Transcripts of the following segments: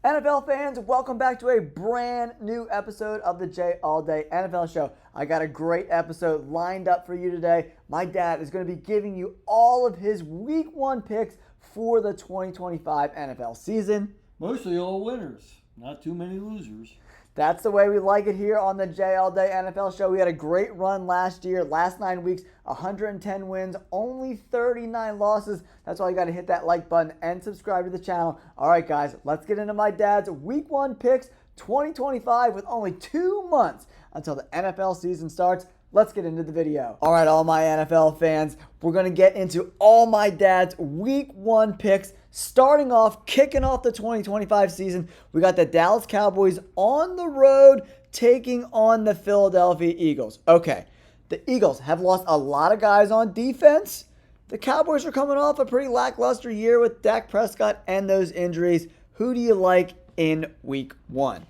NFL fans, welcome back to a brand new episode of the J All Day NFL Show. I got a great episode lined up for you today. My dad is going to be giving you all of his Week 1 picks for the 2025 NFL season. Mostly all winners, not too many losers. That's the way we like it here on the J All Day NFL Show. We had a great run last year. Last 9 weeks, 110 wins, only 39 losses. That's why you got to hit that like button and subscribe to the channel. All right, guys, let's get into my dad's Week 1 picks 2025 with only 2 months until the NFL season starts. Let's get into the video. All right, all my NFL fans, we're going to get into all my dad's Week 1 picks. Starting off, kicking off the 2025 season, we got the Dallas Cowboys on the road taking on the Philadelphia Eagles. Okay, the Eagles have lost a lot of guys on defense. The Cowboys are coming off a pretty lackluster year with Dak Prescott and those injuries. Who do you like in Week 1?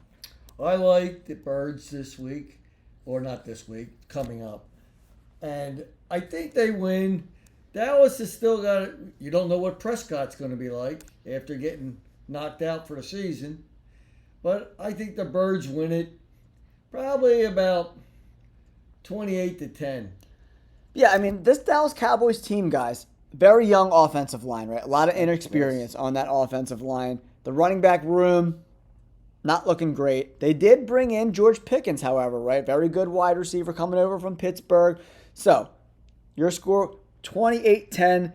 I like the Birds this week, or not this week, coming up. And I think they win. Dallas has still got it. You don't know what Prescott's going to be like after getting knocked out for the season. But I think the Birds win it probably about 28-10. Yeah, I mean, this Dallas Cowboys team, guys, very young offensive line, right? A lot of inexperience on that offensive line. The running back room, not looking great. They did bring in George Pickens, however, right? Very good wide receiver coming over from Pittsburgh. So, your score, 28-10,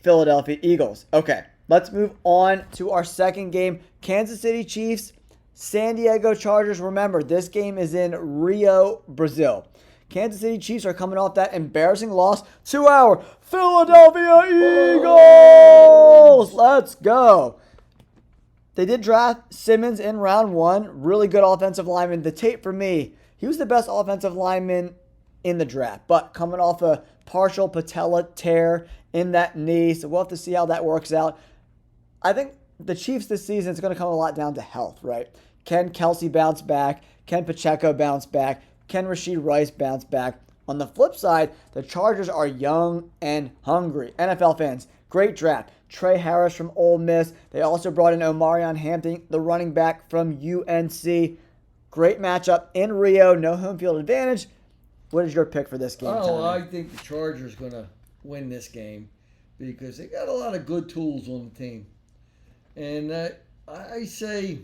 Philadelphia Eagles. Okay, let's move on to our second game. Kansas City Chiefs, San Diego Chargers. Remember, this game is in Rio, Brazil. Kansas City Chiefs are coming off that embarrassing loss to our Philadelphia Eagles. Let's go. They did draft Simmons in round 1. Really good offensive lineman. The tape for me, he was the best offensive lineman in the draft, but coming off a partial patella tear in that knee, so we'll have to see how that works out. I think the Chiefs this season is going to come a lot down to health, right? Can Kelsey bounce back? Can Pacheco bounce back? Can Rashee Rice bounce back? On the flip side, the Chargers are young and hungry. NFL fans, great draft. Trey Harris from Ole Miss. They also brought in Omarion Hampton, the running back from UNC. Great matchup in Rio, no home field advantage. What is your pick for this game? I think the Chargers going to win this game because they got a lot of good tools on the team. And I say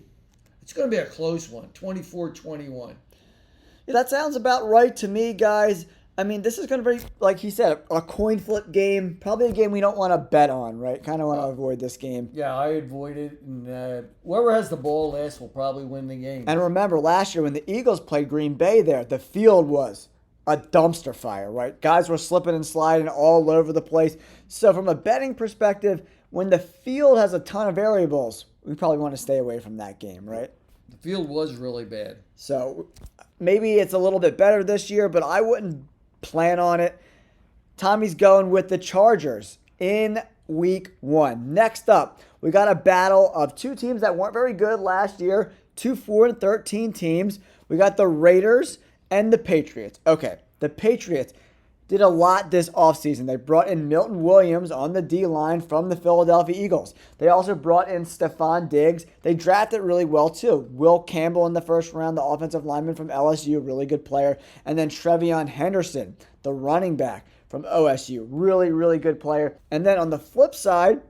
it's going to be a close one, 24-21. Yeah, that sounds about right to me, guys. I mean, this is going to be, like he said, a coin flip game. Probably a game we don't want to bet on, right? Kind of want to avoid this game. Yeah, I avoid it. And whoever has the ball last will probably win the game. And remember, last year when the Eagles played Green Bay there, the field was a dumpster fire, right? Guys were slipping and sliding all over the place. So from a betting perspective, when the field has a ton of variables, we probably want to stay away from that game, right? The field was really bad. So maybe it's a little bit better this year, but I wouldn't plan on it. Tommy's going with the Chargers in Week 1. Next up, we got a battle of two teams that weren't very good last year. 2 4-13 teams. We got the Raiders and the Patriots. Okay, the Patriots did a lot this offseason. They brought in Milton Williams on the D-line from the Philadelphia Eagles. They also brought in Stephon Diggs. They drafted really well, too. Will Campbell in the first round, the offensive lineman from LSU, really good player. And then Trevion Henderson, the running back from OSU, really, really good player. And then on the flip side,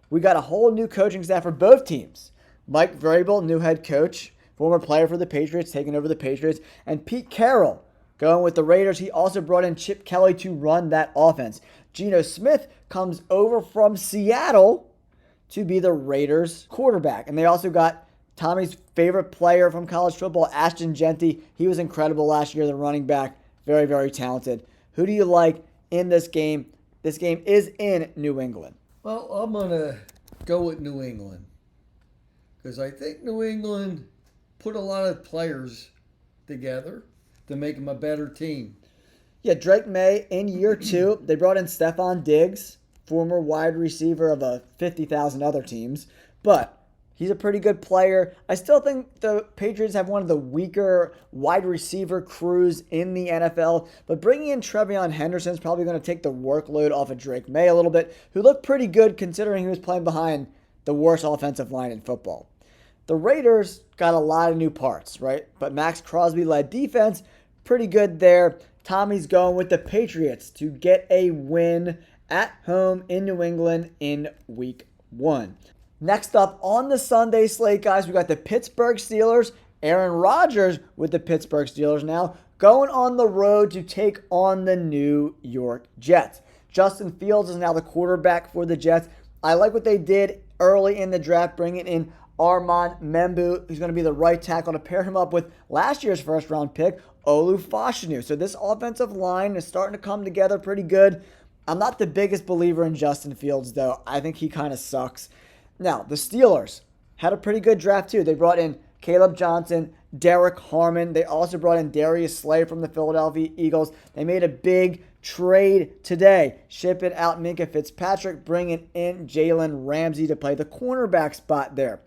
we got a whole new coaching staff for both teams. Mike Vrabel, new head coach, former player for the Patriots, taking over the Patriots. And Pete Carroll, going with the Raiders. He also brought in Chip Kelly to run that offense. Geno Smith comes over from Seattle to be the Raiders quarterback. And they also got Tommy's favorite player from college football, Ashton Jeanty. He was incredible last year, the running back. Very, very talented. Who do you like in this game? This game is in New England. Well, I'm going to go with New England because I think New England put a lot of players together to make them a better team. Yeah, Drake May in year 2. They brought in Stephon Diggs, former wide receiver of 50,000 other teams. But he's a pretty good player. I still think the Patriots have one of the weaker wide receiver crews in the NFL. But bringing in Trevion Henderson is probably going to take the workload off of Drake May a little bit, who looked pretty good considering he was playing behind the worst offensive line in football. The Raiders got a lot of new parts, right? But Max Crosby-led defense, pretty good there. Tommy's going with the Patriots to get a win at home in New England in Week 1. Next up on the Sunday slate, guys, we got the Pittsburgh Steelers. Aaron Rodgers with the Pittsburgh Steelers now going on the road to take on the New York Jets. Justin Fields is now the quarterback for the Jets. I like what they did early in the draft, bringing in Armand Membu, who's going to be the right tackle, to pair him up with last year's first-round pick, Olu Fashanu. So this offensive line is starting to come together pretty good. I'm not the biggest believer in Justin Fields, though. I think he kind of sucks. Now, the Steelers had a pretty good draft, too. They brought in Caleb Johnson, Derek Harmon. They also brought in Darius Slay from the Philadelphia Eagles. They made a big trade today, shipping out Minka Fitzpatrick, bringing in Jalen Ramsey to play the cornerback spot there.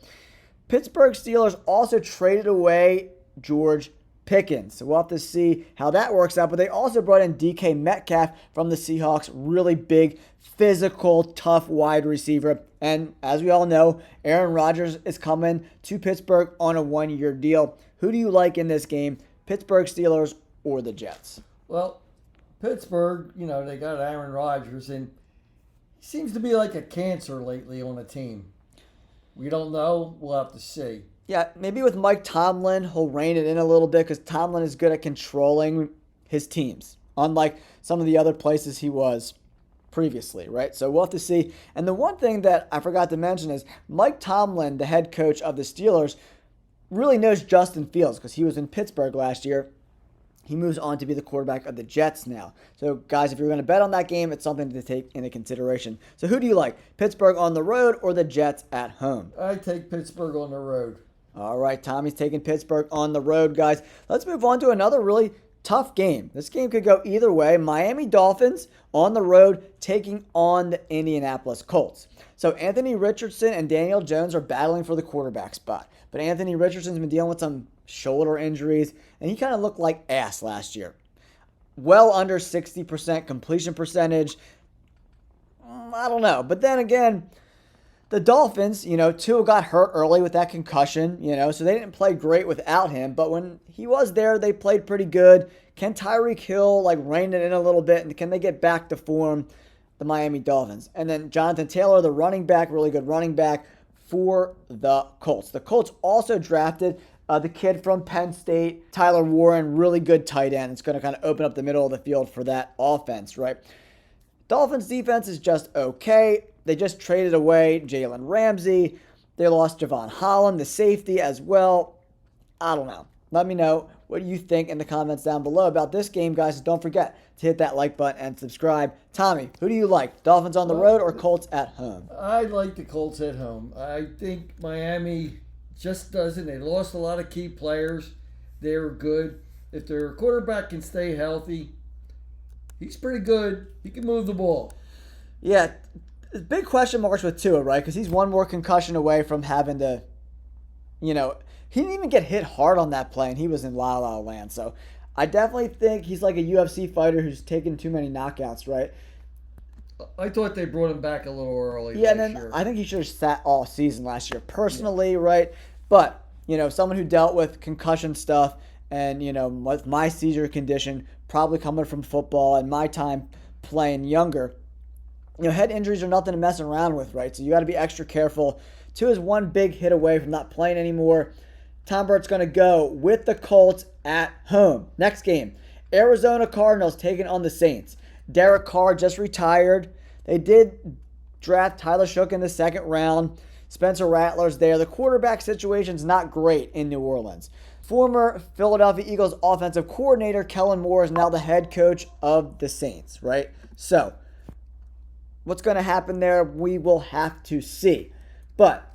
Pittsburgh Steelers also traded away George Pickens. So we'll have to see how that works out. But they also brought in DK Metcalf from the Seahawks, really big, physical, tough wide receiver. And as we all know, Aaron Rodgers is coming to Pittsburgh on a one-year deal. Who do you like in this game, Pittsburgh Steelers or the Jets? Well, Pittsburgh, they got Aaron Rodgers, and he seems to be like a cancer lately on the team. We don't know. We'll have to see. Yeah, maybe with Mike Tomlin, he'll rein it in a little bit because Tomlin is good at controlling his teams, unlike some of the other places he was previously, right? So we'll have to see. And the one thing that I forgot to mention is Mike Tomlin, the head coach of the Steelers, really knows Justin Fields because he was in Pittsburgh last year. He moves on to be the quarterback of the Jets now. So, guys, if you're going to bet on that game, it's something to take into consideration. So, who do you like? Pittsburgh on the road or the Jets at home? I take Pittsburgh on the road. All right, Tommy's taking Pittsburgh on the road, guys. Let's move on to another really tough game. This game could go either way. Miami Dolphins on the road taking on the Indianapolis Colts. So, Anthony Richardson and Daniel Jones are battling for the quarterback spot. But Anthony Richardson's been dealing with some shoulder injuries, and he kind of looked like ass last year. Well under 60% completion percentage. I don't know. But then again, the Dolphins, Tua got hurt early with that concussion, so they didn't play great without him. But when he was there, they played pretty good. Can Tyreek Hill, rein it in a little bit, and can they get back to form, the Miami Dolphins? And then Jonathan Taylor, the running back, really good running back for the Colts. The Colts also drafted the kid from Penn State, Tyler Warren, really good tight end. It's going to kind of open up the middle of the field for that offense, right? Dolphins defense is just okay. They just traded away Jalen Ramsey. They lost Javon Holland, the safety, as well. I don't know. Let me know what you think in the comments down below about this game, guys. Don't forget to hit that like button and subscribe. Tommy, who do you like? Dolphins on the road or Colts at home? I like the Colts at home. I think Miami just doesn't. They lost a lot of key players. They were good. If their quarterback can stay healthy, he's pretty good. He can move the ball. Yeah, big question marks with Tua, right? Because he's one more concussion away from having to, he didn't even get hit hard on that play, and he was in La La Land. So I definitely think he's like a UFC fighter who's taken too many knockouts, right? I thought they brought him back a little early. Yeah, and then I think he should have sat all season last year, personally, right? But, someone who dealt with concussion stuff and, with my seizure condition, probably coming from football and my time playing younger, head injuries are nothing to mess around with, right? So you got to be extra careful. Tua is one big hit away from not playing anymore. Tom Burt's going to go with the Colts at home. Next game, Arizona Cardinals taking on the Saints. Derek Carr just retired. They did draft Tyler Shook in the second round. Spencer Rattler's there. The quarterback situation's not great in New Orleans. Former Philadelphia Eagles offensive coordinator Kellen Moore is now the head coach of the Saints, right? So, what's going to happen there, we will have to see. But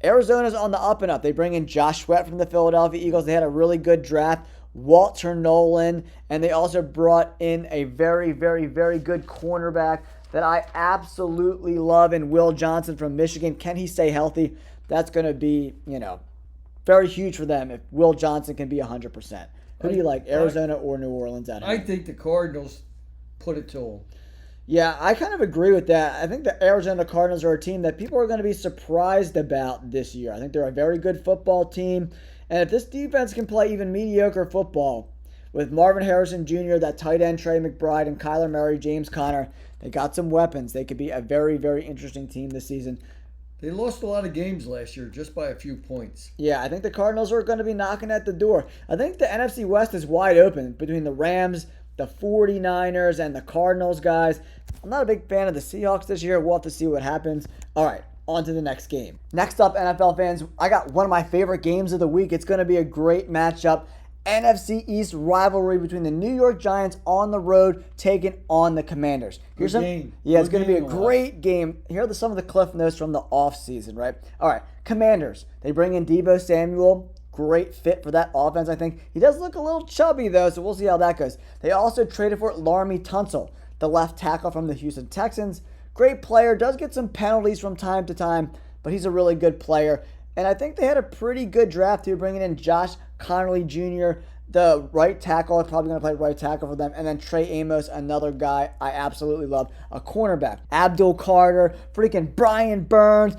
Arizona's on the up and up. They bring in Josh Sweat from the Philadelphia Eagles. They had a really good draft. Walter Nolan, and they also brought in a very, very, very good cornerback that I absolutely love in Will Johnson from Michigan. Can he stay healthy? That's going to be, very huge for them if Will Johnson can be 100%. Who do you like, Arizona or New Orleans at home? I think the Cardinals put it to them. Yeah, I kind of agree with that. I think the Arizona Cardinals are a team that people are going to be surprised about this year. I think they're a very good football team. And if this defense can play even mediocre football with Marvin Harrison Jr., that tight end Trey McBride, and Kyler Murray, James Conner, they got some weapons. They could be a very, very interesting team this season. They lost a lot of games last year just by a few points. Yeah, I think the Cardinals are going to be knocking at the door. I think the NFC West is wide open between the Rams, the 49ers, and the Cardinals, guys. I'm not a big fan of the Seahawks this year. We'll have to see what happens. All right, on to the next game. Next up, NFL fans, I got one of my favorite games of the week. It's going to be a great matchup. NFC East rivalry between the New York Giants on the road taking on the Commanders. Good game. Yeah, it's Good going to be a game to great game. Here are some of the cliff notes from the offseason, right? All right, Commanders. They bring in Deebo Samuel. Great fit for that offense, I think. He does look a little chubby, though, so we'll see how that goes. They also traded for Laramie Tunsil, the left tackle from the Houston Texans. Great player, does get some penalties from time to time, but he's a really good player. And I think they had a pretty good draft here, bringing in Josh Connolly Jr., the right tackle, probably going to play right tackle for them. And then Trey Amos, another guy I absolutely love, a cornerback. Abdul Carter, freaking Brian Burns,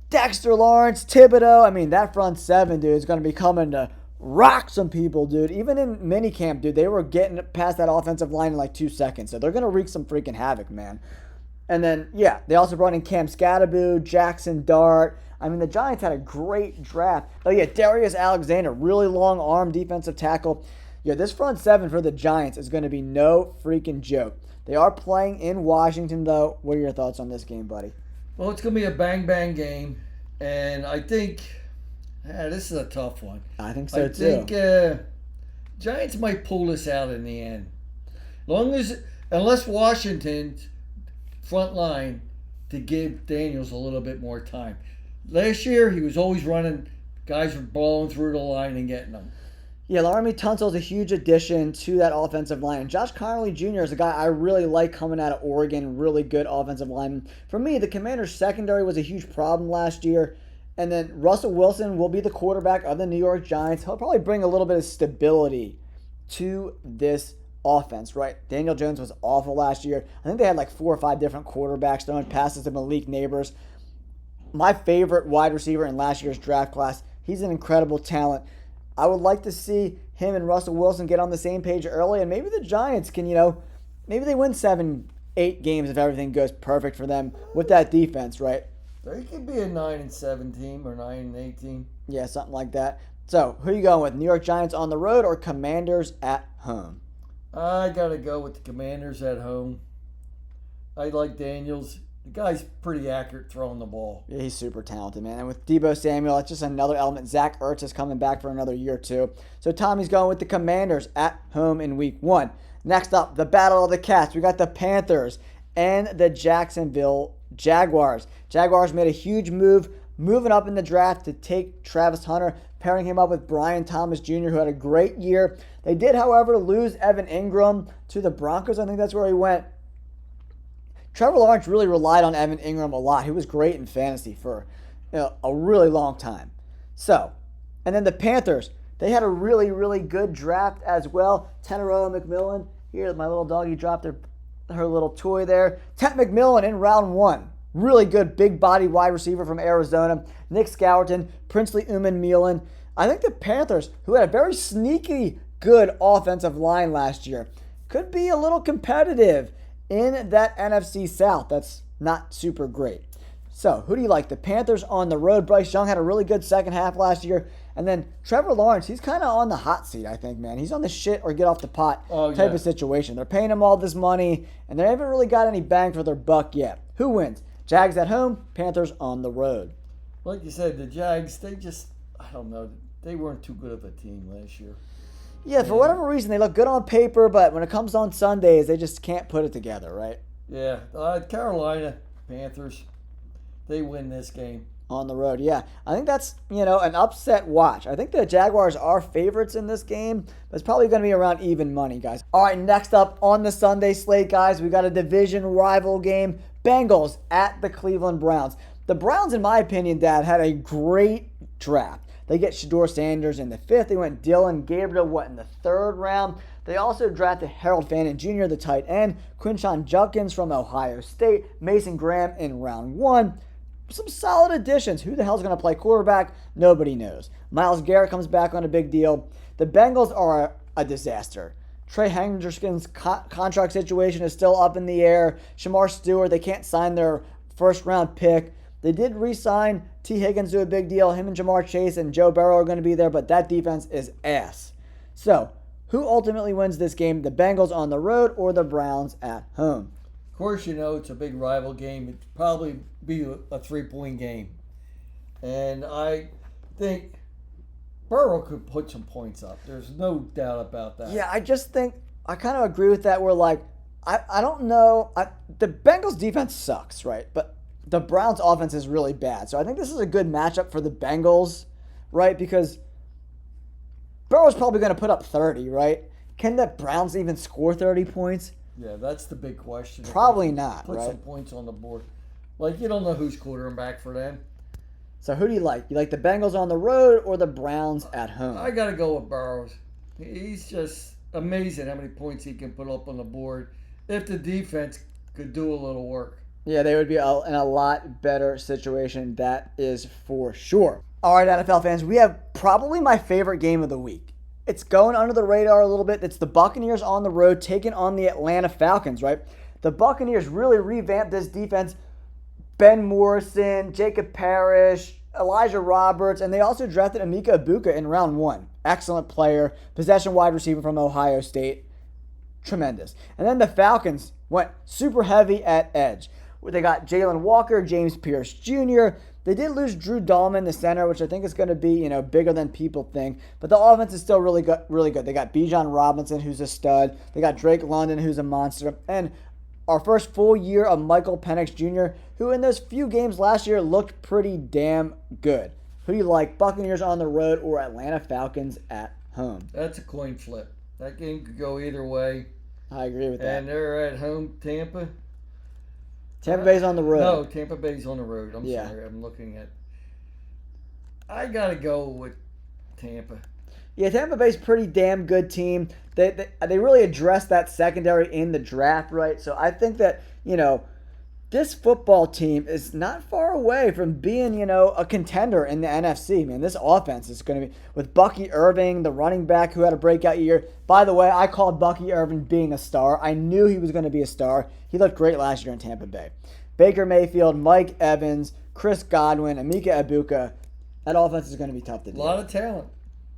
Dexter Lawrence, Thibodeau. I mean, that front seven, dude, is going to be coming to rock some people, dude. Even in minicamp, dude, they were getting past that offensive line in like 2 seconds. So they're going to wreak some freaking havoc, man. And then, yeah, they also brought in Cam Scatteraboo, Jackson Dart. I mean, the Giants had a great draft. Oh, yeah, Darius Alexander, really long arm defensive tackle. Yeah, this front seven for the Giants is going to be no freaking joke. They are playing in Washington, though. What are your thoughts on this game, buddy? Well, it's going to be a bang-bang game. And I think this is a tough one. I think so, too. I think Giants might pull this out in the end. Unless Washington's front line to give Daniels a little bit more time. Last year, he was always running. Guys were blowing through the line and getting them. Yeah, Laramie Tunsil is a huge addition to that offensive line. And Josh Connolly Jr. is a guy I really like coming out of Oregon. Really good offensive lineman. For me, the Commanders' secondary was a huge problem last year. And then Russell Wilson will be the quarterback of the New York Giants. He'll probably bring a little bit of stability to this offense, right? Daniel Jones was awful last year. I think they had like 4 or 5 different quarterbacks throwing passes to Malik Neighbors. My favorite wide receiver in last year's draft class. He's an incredible talent. I would like to see him and Russell Wilson get on the same page early, and maybe the Giants can, maybe they win 7, 8 games if everything goes perfect for them with that defense, right? They could be a 9-7 team or 9-8 team. Yeah, something like that. So, who are you going with? New York Giants on the road or Commanders at home? I got to go with the Commanders at home. I like Daniels. The guy's pretty accurate throwing the ball. Yeah, he's super talented, man. And with Deebo Samuel, it's just another element. Zach Ertz is coming back for another year or two. So Tommy's going with the Commanders at home in week 1. Next up, the Battle of the Cats. We got the Panthers and the Jacksonville Jaguars. Jaguars made a huge move, moving up in the draft to take Travis Hunter, pairing him up with Brian Thomas Jr., who had a great year. They did, however, lose Evan Ingram to the Broncos. I think that's where he went. Trevor Lawrence really relied on Evan Ingram a lot. He was great in fantasy for a really long time. So, and then the Panthers, they had a really, really good draft as well. Tenero McMillan, here, my little doggy dropped her little toy there. Tent McMillan in round 1. Really good big body wide receiver from Arizona. Nick Scourton, Princely Uman-Mielen. I think the Panthers, who had a very sneaky good offensive line last year, could be a little competitive in that NFC South. That's not super great. So, who do you like? The Panthers on the road. Bryce Young had a really good second half last year. And then Trevor Lawrence, he's kind of on the hot seat, I think, man. He's on the shit or get off the pot type of situation. They're paying him all this money, and they haven't really got any bang for their buck yet. Who wins? Jags at home, Panthers on the road. Like you said, the Jags, I don't know, they weren't too good of a team last year. Yeah, for whatever reason, they look good on paper, but when it comes on Sundays, they just can't put it together, right? Yeah, Carolina Panthers, they win this game. On the road, yeah. I think that's, an upset watch. I think the Jaguars are favorites in this game, but it's probably going to be around even money, guys. All right, next up on the Sunday slate, guys, we got a division rival game. Bengals at the Cleveland Browns. The Browns, in my opinion, Dad, had a great draft. They get Shador Sanders in the 5th. They went Dylan Gabriel, in the 3rd round. They also drafted Harold Fannin Jr., the tight end, Quinshon Judkins from Ohio State, Mason Graham in round 1. Some solid additions. Who the hell's going to play quarterback? Nobody knows. Myles Garrett comes back on a big deal. The Bengals are a disaster. Trey Hendrickson's contract situation is still up in the air. Shamar Stewart, they can't sign their first-round pick. They did re-sign T. Higgins to a big deal. Him and Jamar Chase and Joe Burrow are going to be there, but that defense is ass. So, who ultimately wins this game? The Bengals on the road or the Browns at home? Of course, it's a big rival game. It'd probably be a 3-point game. And I think Burrow could put some points up. There's no doubt about that. Yeah, I just think I kind of agree with that. I don't know. The Bengals defense sucks, right? But the Browns offense is really bad. So I think this is a good matchup for the Bengals, right? Because Burrow's probably going to put up 30, right? Can the Browns even score 30 points? Yeah, that's the big question. Probably not, put right? some points on the board. You don't know who's quarterback for them. So who do you like? You like the Bengals on the road or the Browns at home? I got to go with Burrows. He's just amazing how many points he can put up on the board if the defense could do a little work. Yeah, they would be in a lot better situation. That is for sure. All right, NFL fans, we have probably my favorite game of the week. It's going under the radar a little bit. It's the Buccaneers on the road taking on the Atlanta Falcons, right? The Buccaneers really revamped this defense. Ben Morrison, Jacob Parrish, Elijah Roberts, and they also drafted Emeka Ibuka in round 1. Excellent player, possession wide receiver from Ohio State. Tremendous. And then the Falcons went super heavy at edge. They got Jalen Walker, James Pierce Jr. They did lose Drew Dahlman, the center, which I think is going to be, bigger than people think. But the offense is still really good. Really good. They got Bijan Robinson, who's a stud. They got Drake London, who's a monster. And our first full year of Michael Penix Jr., who in those few games last year looked pretty damn good. Who do you like, Buccaneers on the road or Atlanta Falcons at home? That's a coin flip. That game could go either way. I agree with that. And they're at home, Tampa. Tampa Bay's on the road. No, Tampa Bay's on the road. I'm sorry. I'm looking at. I got to go with Tampa. Yeah, Tampa Bay's a pretty damn good team. They really addressed that secondary in the draft, right? So I think that, this football team is not far away from being, a contender in the NFC, man. This offense is going to be, with Bucky Irving, the running back who had a breakout year. By the way, I called Bucky Irving being a star. I knew he was going to be a star. He looked great last year in Tampa Bay. Baker Mayfield, Mike Evans, Chris Godwin, Emeka Ibuka. That offense is going to be tough to deal with. A lot of talent.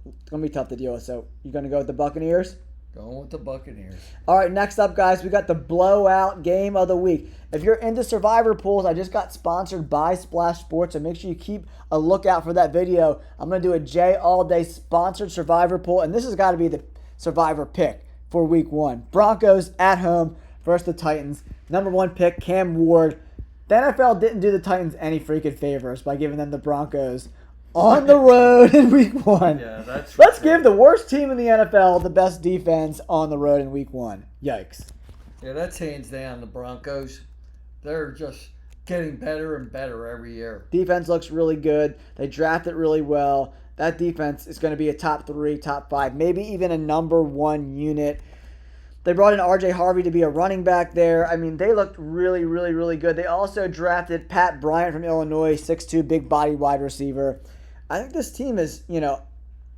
It's going to be tough to deal with. So you're going to go with the Buccaneers? Going with the Buccaneers. All right, next up, guys, we got the blowout game of the week. If you're into survivor pools, I just got sponsored by Splash Sports, so make sure you keep a lookout for that video. I'm going to do a Jay All Day sponsored survivor pool, and this has got to be the survivor pick for week 1. Broncos at home versus the Titans. Number 1 pick, Cam Ward. The NFL didn't do the Titans any freaking favors by giving them the Broncos on the road in week 1. Yeah, that's Let's give the worst team in the NFL the best defense on the road in week 1. Yikes. Yeah, that's hands down the Broncos. They're just getting better and better every year. Defense looks really good. They drafted really well. That defense is going to be a top 3, top 5, maybe even a number 1 unit. They brought in R.J. Harvey to be a running back there. I mean, they looked really, really, really good. They also drafted Pat Bryant from Illinois, 6'2", big body wide receiver. I think this team is,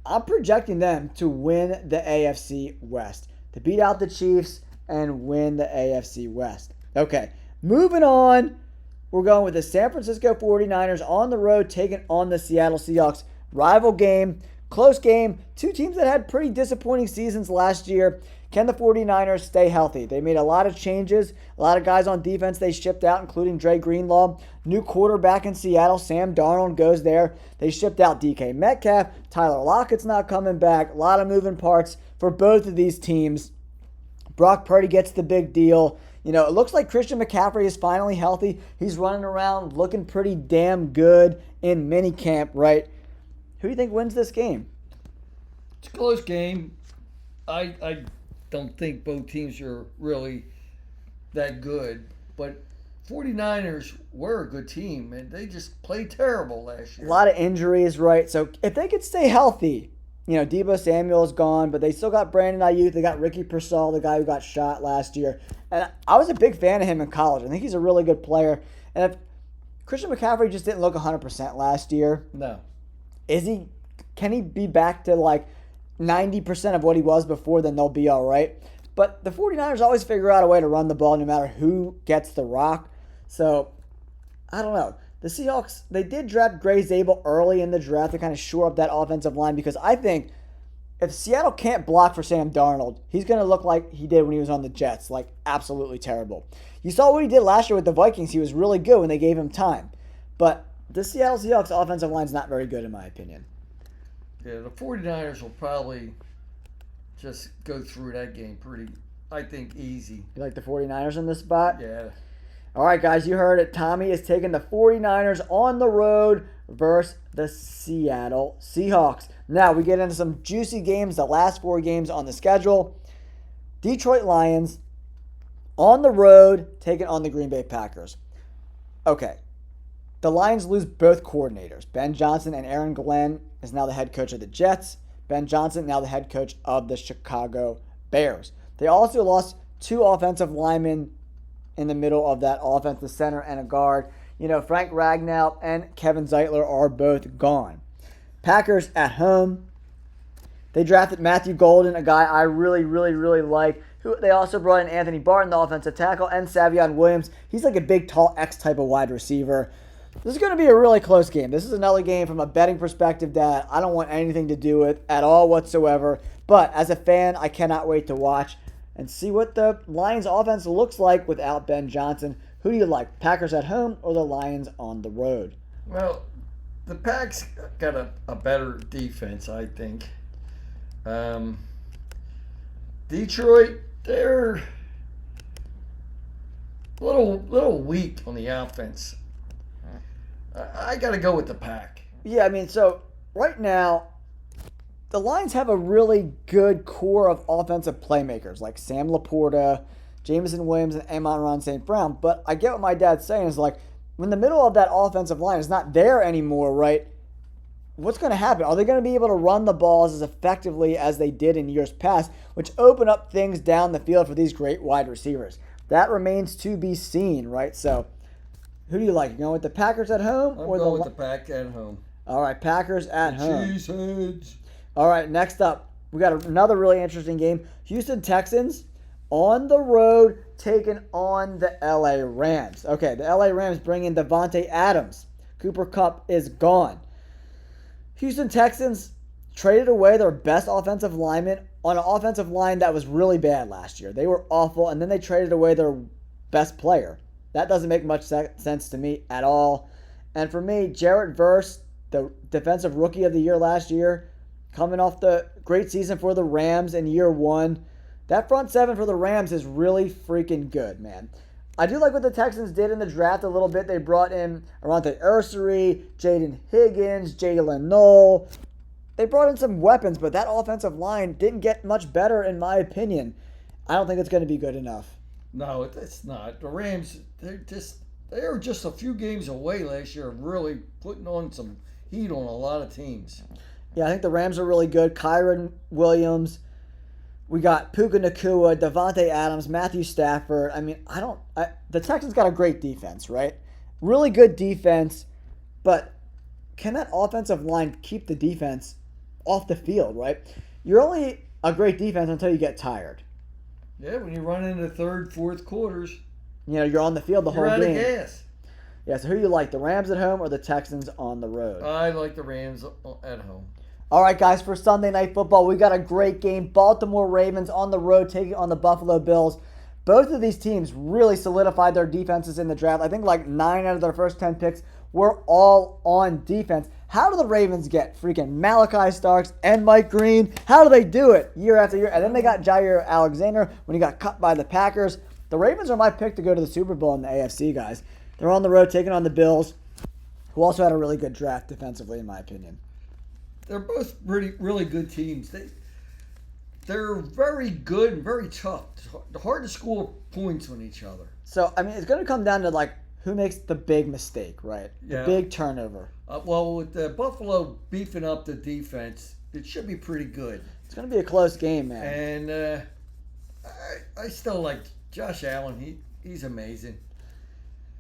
I'm projecting them to win the AFC West, to beat out the Chiefs and win the AFC West. Okay, moving on. We're going with the San Francisco 49ers on the road taking on the Seattle Seahawks. Rival game, close game, two teams that had pretty disappointing seasons last year. Can the 49ers stay healthy? They made a lot of changes. A lot of guys on defense they shipped out, including Dre Greenlaw. New quarterback in Seattle, Sam Darnold, goes there. They shipped out DK Metcalf. Tyler Lockett's not coming back. A lot of moving parts for both of these teams. Brock Purdy gets the big deal. It looks like Christian McCaffrey is finally healthy. He's running around looking pretty damn good in minicamp, right? Who do you think wins this game? It's a close game. I don't think both teams are really that good. But 49ers were a good team, and they just played terrible last A year. lot of injuries, right? So if they could stay healthy, Debo Samuel's gone, but they still got Brandon Ayuk. They got Ricky Pearsall, the guy who got shot last year. And I was a big fan of him in college. I think he's a really good player. And if Christian McCaffrey just didn't look 100% last year, No. can he be back to like 90% of what he was before, then they'll be all right. But the 49ers always figure out a way to run the ball no matter who gets the rock. So, I don't know. The Seahawks, they did draft Gray Zabel early in the draft to kind of shore up that offensive line because I think if Seattle can't block for Sam Darnold, he's going to look like he did when he was on the Jets, like absolutely terrible. You saw what he did last year with the Vikings. He was really good when they gave him time. But the Seattle Seahawks offensive line is not very good in my opinion. Yeah, the 49ers will probably just go through that game pretty, I think, easy. You like the 49ers in this spot? Yeah. All right, guys, you heard it. Tommy is taking the 49ers on the road versus the Seattle Seahawks. Now, we get into some juicy games, the last 4 games on the schedule. Detroit Lions on the road taking on the Green Bay Packers. Okay, the Lions lose both coordinators. Ben Johnson and Aaron Glenn is now the head coach of the Jets. Ben Johnson now the head coach of the Chicago Bears. They also lost 2 offensive linemen in the middle of that offense, the center and a guard. Frank Ragnow and Kevin Zeitler are both gone. Packers at home. They drafted Matthew Golden, a guy I really, really, really like. Who they also brought in Anthony Barton, the offensive tackle, and Savion Williams. He's like a big, tall X type of wide receiver. This is going to be a really close game. This is another game from a betting perspective that I don't want anything to do with at all whatsoever. But as a fan, I cannot wait to watch and see what the Lions offense looks like without Ben Johnson. Who do you like, Packers at home or the Lions on the road? Well, the Packs got a better defense, I think. Detroit, they're a little weak on the offense. I got to go with the Pack. Yeah, so right now, the Lions have a really good core of offensive playmakers like Sam Laporta, Jameson Williams, and Amon-Ra St. Brown. But I get what my dad's saying is like, when the middle of that offensive line is not there anymore, right, what's going to happen? Are they going to be able to run the balls as effectively as they did in years past, which open up things down the field for these great wide receivers? That remains to be seen, right? So, who do you like? You going with the Packers at home? I'm going with the Pack at home. All right, Packers at home. Cheeseheads. All right, next up, we got another really interesting game. Houston Texans on the road taking on the LA Rams. Okay, the LA Rams bring in Devontae Adams. Cooper Kupp is gone. Houston Texans traded away their best offensive lineman on an offensive line that was really bad last year. They were awful, and then they traded away their best player. That doesn't make much sense to me at all. And for me, Jarrett Verse, the defensive rookie of the year last year, coming off the great season for the Rams in year 1. That front 7 for the Rams is really freaking good, man. I do like what the Texans did in the draft a little bit. They brought in Arante Ursary, Jaden Higgins, Jalen Noel. They brought in some weapons, but that offensive line didn't get much better in my opinion. I don't think it's going to be good enough. No, it's not. The Rams, they were just a few games away last year of really putting on some heat on a lot of teams. Yeah, I think the Rams are really good. Kyron Williams. We got Puka Nacua, Devontae Adams, Matthew Stafford. The Texans got a great defense, right? Really good defense, but can that offensive line keep the defense off the field, right? You're only a great defense until you get tired. Yeah, when you run into third, fourth quarters, you're on the field the whole you're out game. of gas. Yeah, so who do you like, the Rams at home or the Texans on the road? I like the Rams at home. All right, guys, for Sunday Night Football, we got a great game. Baltimore Ravens on the road taking on the Buffalo Bills. Both of these teams really solidified their defenses in the draft. I think like 9 out of their first 10 picks were all on defense. How do the Ravens get freaking Malachi Starks and Mike Green? How do they do it year after year? And then they got Jair Alexander when he got cut by the Packers. The Ravens are my pick to go to the Super Bowl in the AFC, guys. They're on the road taking on the Bills, who also had a really good draft defensively, in my opinion. They're both really good teams. they're very good and very tough. It's hard to score points on each other. So, I mean, it's going to come down to, like, who makes the big mistake, right? The big turnover. Well, with Buffalo beefing up the defense, it should be pretty good. It's going to be a close game, man. And I still like Josh Allen. He's amazing.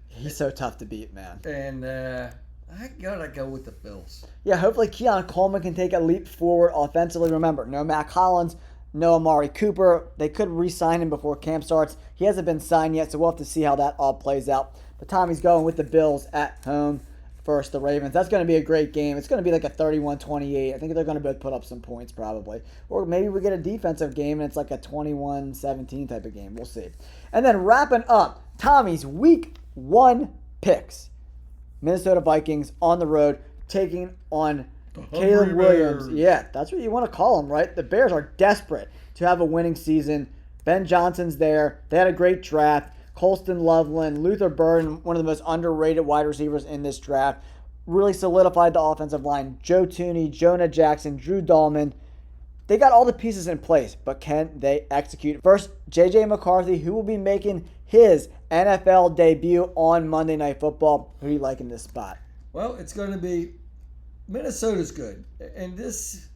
He's so tough to beat, man. And I gotta go with the Bills. Yeah, hopefully Keon Coleman can take a leap forward offensively. Remember, no Mac Hollins, no Amari Cooper. They could re-sign him before camp starts. He hasn't been signed yet, so we'll have to see how that all plays out. But Tommy's going with the Bills at home versus the Ravens. That's going to be a great game. It's going to be like a 31-28. I think they're going to both put up some points probably. Or maybe we get a defensive game and it's like a 21-17 type of game. We'll see. And then wrapping up, Tommy's Week 1 picks. Minnesota Vikings on the road taking on Caleb Williams. Yeah, that's what you want to call them, right? The Bears are desperate to have a winning season. Ben Johnson's there. They had a great draft. Colston Loveland, Luther Burden, one of the most underrated wide receivers in this draft. Really solidified the offensive line. Joe Tooney, Jonah Jackson, Drew Dahlman. They got all the pieces in place, but can they execute? First, J.J. McCarthy, who will be making his NFL debut on Monday Night Football. Who do you like in this spot? Well, it's going to be Minnesota's good. And this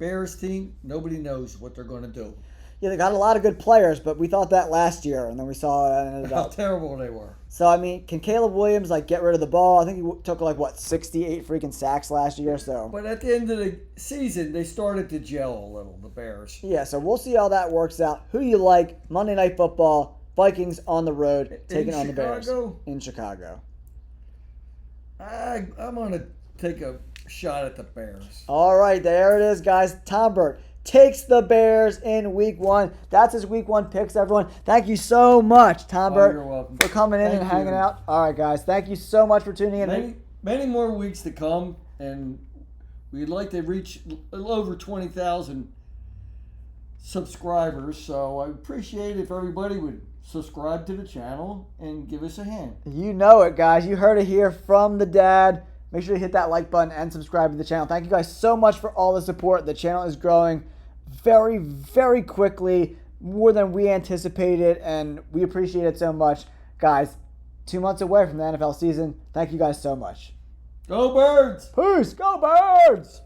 Bears team, nobody knows what they're going to do. Yeah, they got a lot of good players, but we thought that last year, and then we saw it ended How up. terrible they were. So, I mean, can Caleb Williams, like, get rid of the ball? I think he took, 68 freaking sacks last year, so. But at the end of the season, they started to gel a little, the Bears. Yeah, so we'll see how that works out. Who you like? Monday Night Football, Vikings on the road, taking on the Bears. In Chicago. I'm going to take a shot at the Bears. All right, there it is, guys. Tom Burt takes the Bears in Week 1. That's his Week 1 picks, everyone. Thank you so much, Tom Burt, you're welcome. for coming in and hanging out. All right, guys. Thank you so much for tuning in. Many more weeks to come, and we'd like to reach a little over 20,000 subscribers, so I appreciate if everybody would subscribe to the channel and give us a hand. You know it, guys. You heard it here from the dad. Make sure you hit that like button and subscribe to the channel. Thank you guys so much for all the support. The channel is growing very, very quickly, more than we anticipated, and we appreciate it so much. Guys, 2 months away from the NFL season. Thank you guys so much. Go Birds! Peace! Go Birds!